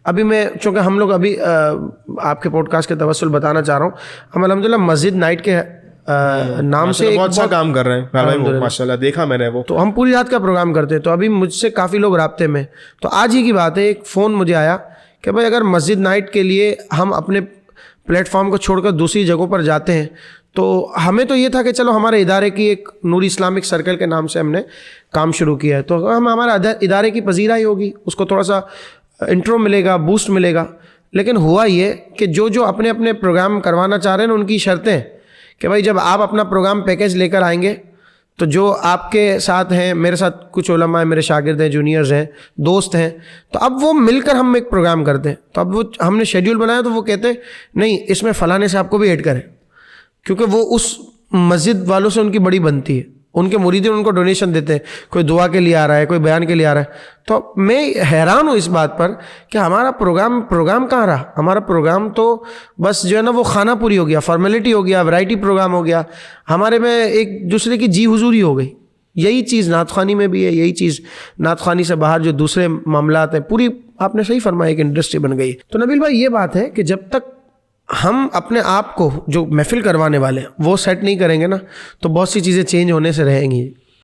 ابھی میں چونکہ ہم لوگ ابھی آپ کے پوڈ کاسٹ کے توسل بتانا چاہ رہا ہوں, ہم الحمدللہ مسجد نائٹ کے نام سے بہت اچھا کام کر رہے ہیں ماشاءاللہ, دیکھا میں نے وہ. تو ہم پوری رات کا پروگرام کرتے ہیں. تو ابھی مجھ سے کافی لوگ رابطے میں. تو آج ہی کی بات ہے, ایک فون مجھے آیا کہ بھائی اگر مسجد نائٹ کے لیے ہم اپنے پلیٹ فارم کو چھوڑ کر دوسری جگہوں پر جاتے ہیں, تو ہمیں تو یہ تھا کہ چلو ہمارے ادارے کی ایک نوری اسلامک سرکل کے نام سے ہم نے کام شروع کیا ہے, تو ہم ہمارا ادارے کی پذیرائی ہوگی, اس کو تھوڑا سا انٹرو ملے گا, بوسٹ ملے گا. لیکن ہوا یہ کہ جو اپنے اپنے پروگرام کروانا چاہ رہے ہیں ان کی شرطیں کہ بھائی جب آپ اپنا پروگرام پیکیج لے کر آئیں گے تو جو آپ کے ساتھ ہیں, میرے ساتھ کچھ علماء ہیں, میرے شاگرد ہیں, جونیئرز ہیں, دوست ہیں, تو اب وہ مل کر ہم ایک پروگرام کرتے ہیں. تو اب وہ ہم نے شیڈیول بنایا تو وہ کہتے ہیں نہیں اس میں فلانے صاحب کو بھی ایڈ کریں, کیونکہ وہ اس مسجد والوں سے ان کی بڑی بنتی ہے, ان کے مریدین ان کو ڈونیشن دیتے ہیں, کوئی دعا کے لیے آ رہا ہے, کوئی بیان کے لیے آ رہا ہے. تو میں حیران ہوں اس بات پر کہ ہمارا پروگرام کہاں رہا. ہمارا پروگرام تو بس جو ہے نا وہ خانہ پوری ہو گیا, فارمیلٹی ہو گیا, ورائٹی پروگرام ہو گیا, ہمارے میں ایک دوسرے کی جی حضوری ہو گئی. یہی چیز نعت خوانی میں بھی ہے, یہی چیز نعت خوانی سے باہر جو دوسرے معاملات ہیں, پوری آپ نے صحیح فرمایا ایک انڈسٹری بن گئی. تو نبیل بھائی یہ بات ہے کہ جب تک ہم اپنے آپ کو جو محفل کروانے والے ہیں وہ سیٹ نہیں کریں گے نا, تو بہت سی چیزیں چینج ہونے سے رہیں گی.